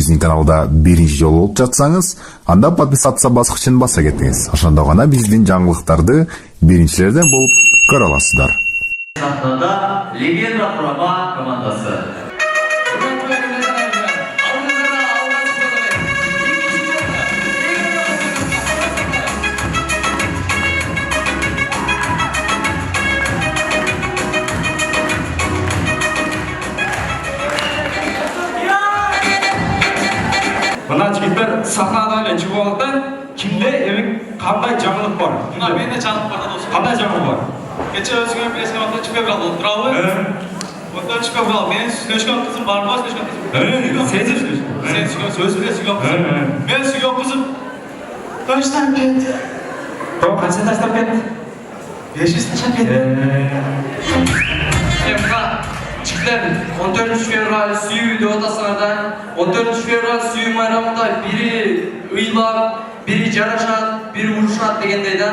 биздин каналда биринчи жолу болуп жатсаңыз, анда подписаться баскычын баса кетиңиз. Ошондо гана биздин жаңылыктарды биринчилерден болуп көрө аласыздар. Сахнада легенда құрама командасы. Мына жігіттер сахнадан эле чыгып алат да, кимде эми кандай жаңылык бар? Мына менде жаңылык бар да досум. Кандай жаңылык бар? Кече өзүңөр билесиң, анда чыпеп калды, туурабы? Онда чыпеп калды. Мен сүйгөн кызым барбы, сүйгөн кызым? Сен сөз биле сүйгөн кызым. Мен сүйгөн кызым таштап кетти. Канча таштап кетти? 500 таштап кетти. Мына жігіттер 14 февраль сүйүү деп атасыңар да, 14 февраль сүйүү майрамында бири ыйлап, бири жарашат, бири урушат дегендей да.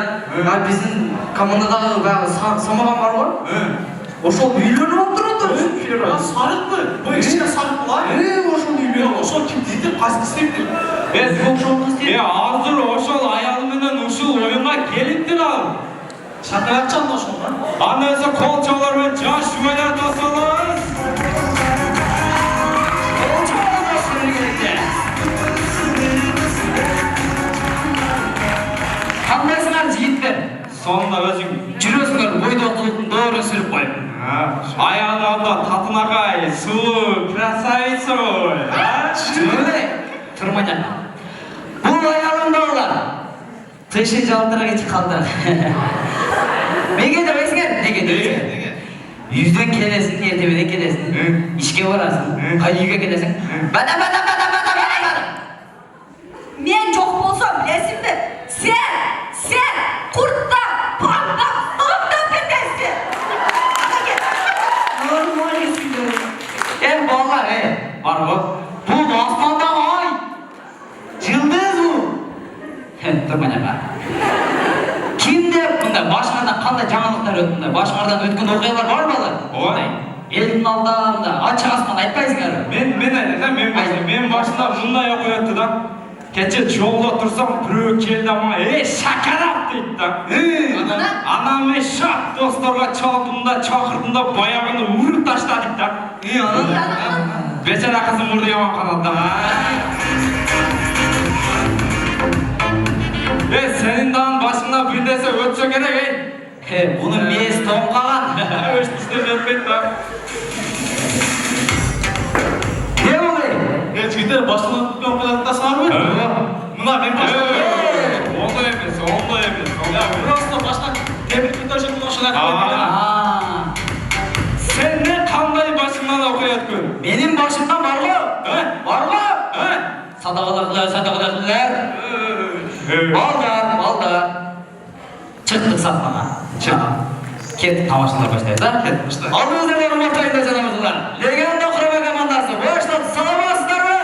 Биздин командадагы баягы Самаган бар го? Ошол үйлөнүп отурду. Сарыкпы? Бу кичине сарык була. Ошол үйлөнүп. Ошол ким дейди? Кайсы истептир? Ошол кыз дейт. Азыр ошол аялы менен ушул оюнга келиптир ал. Шакыракчан ошол. Аны өзү кол чабуулар менен жаш ойнатып салабыз. Кол чабуулар керек. Кандайсыңар жигиттер? Сонда өзүң Жүрөсүңөр бойдоктуктун доорун сүрүп коюп. аялы анда татынакай, сулуу, красавица ғой. Турманя. Бул аялымдагылар. Тышы жалтыра кетип калды. Неге дебейсиңер? Неге? Үйдөн келесиң, эртебеден келесиң. Ишке барасың, кай үйгө келесиң? Бада. Мен жок болсом, билесиңби? Сен куртта, панда, топтап кетесиң. Нормально сүйлөйм. Балдар, барбы? Бул асмандагы ай. Жылдыз бул. Турманяга. Ким деп мындай башыңардан кандай жаңылыктар өттү? Башыңардан өткөн окуялар бар балдар? Ой. Элдин алдында ачык асман айтпайсыңарбы? Мен айтам, мен башында мындай окуя өттү да. Кече жолдо турсам, бирөө келди ама, шакарап дейт да. Анан мен шак досторго чалдым да, чакырдым да, баягыны уруп таштадык да. Анан бечара кызым мурду яман калат да. Сенин дагы башыңдан бир нерсе өтсө керек, Мунун мээси тоңкаган. Өстүстөн өтпөйт да. Жигиттер башынан туткан кылаттасыңарбы? Мына мен башынан. Ондой эмес. Просто башынан темир кытажын ошолай Сен не кандай башыңдан окуя өткөн? Менин башымдан барго? Садагалар. Балдар. Чыктык сахнага. Кеттик тамашалар баштайбыз да? Кеттик баштайбыз. Алдыңыздарда урматтуу жаныбыздар. Легенда құрама командасы. Баштап саламатсыздарбы?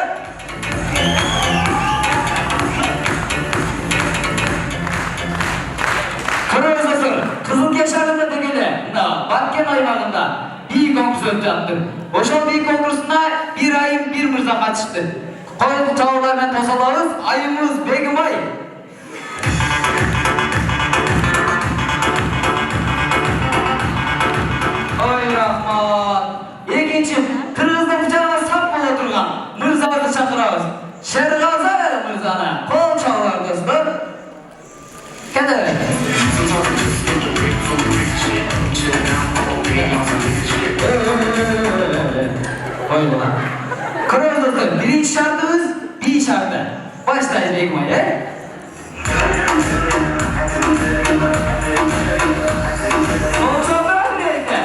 Көрөсүңөр, Кызылкеш шаарында дегеле, мына Баткен аймагында би конкурсу өтүп жатты. Ошол би конкурсуна бир айым бир мырза катышты. Кол чабуулар менен тосалабыз, айымыз Бегимай. Ой, рахмат. Экинчи кыргыздын жагына сап боло турган мырзабызды чакырабыз. Шергазы мырзаны кол чабуулар достор. Кете. Koydular. Kırmızısı birinci şartımız bir şartı. Başlayız Bekmay, Olacaklar birlikte.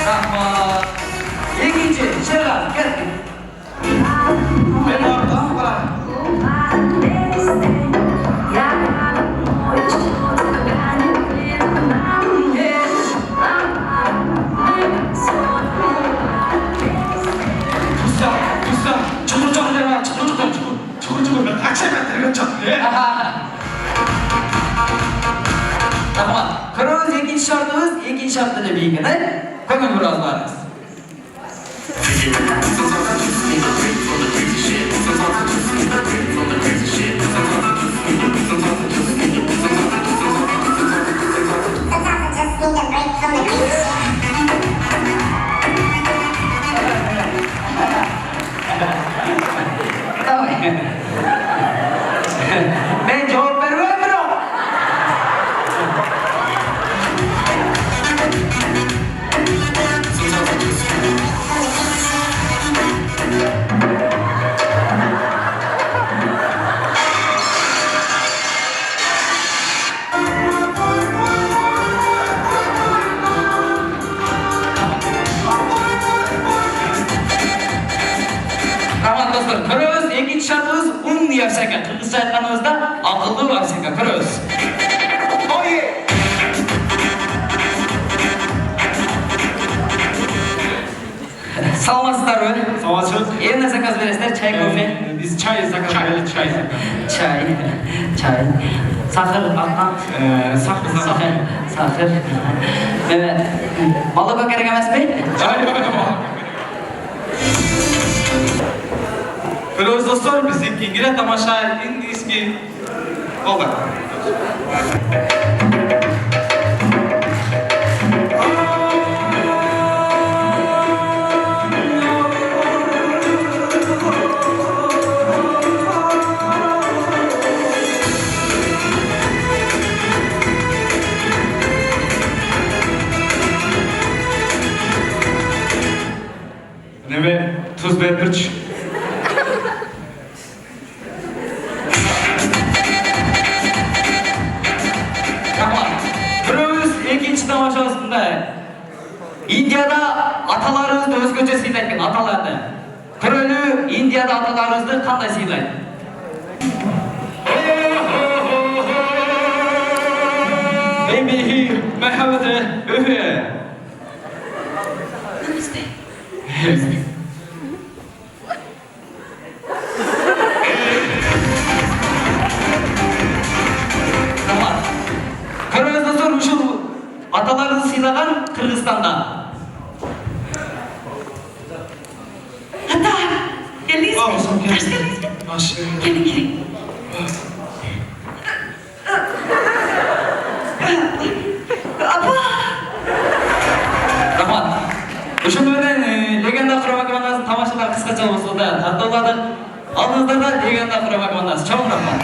Rahmat. İkinci Şeraz gel. Ben oradan var. inşaat dili bilgine koyun birazlarınız. Tamam. Ben cevap vermem bro. Tamam dostlar, körüz. İkinci şartımız un yapsaka. Kırgızca aytkanımızda akıllı yapsaka. Körüz. Oye! Salmasızlar mı? Salamatsız. Evine zakaz veresler, çay, kofe. Biz çay zakaz verelim, çay zakaz. Çay. Sakır, atlan. Sakır. Sakır. Evet. Balık gerek emez mi? Çay Firuz dostlar, bizdeki İngiliz tamaşa İngilizce oldu. Neme tuz ve pırç. Tamam. Firuz ikinci tamaşasında India'da atalarınızda özgöçe sıylayken atalarını. Körölü India'da atalarınızda kanday sıylayın. Bebeği merhabete öfe. Tamam. Körölüzde sormuşum atalarınızı sıylagan Kırgızistan'da. Hatta geldiniz mi? Olsun, geldim. Hoş geldiniz mi? Aşağı. Gelin. Apa? Rahmat. Uşun менен легенда құрама командасының тамашалар қысқаша болса да тартылады. Алдыңыздарда легенда құрама командасы. Чоң рахмат.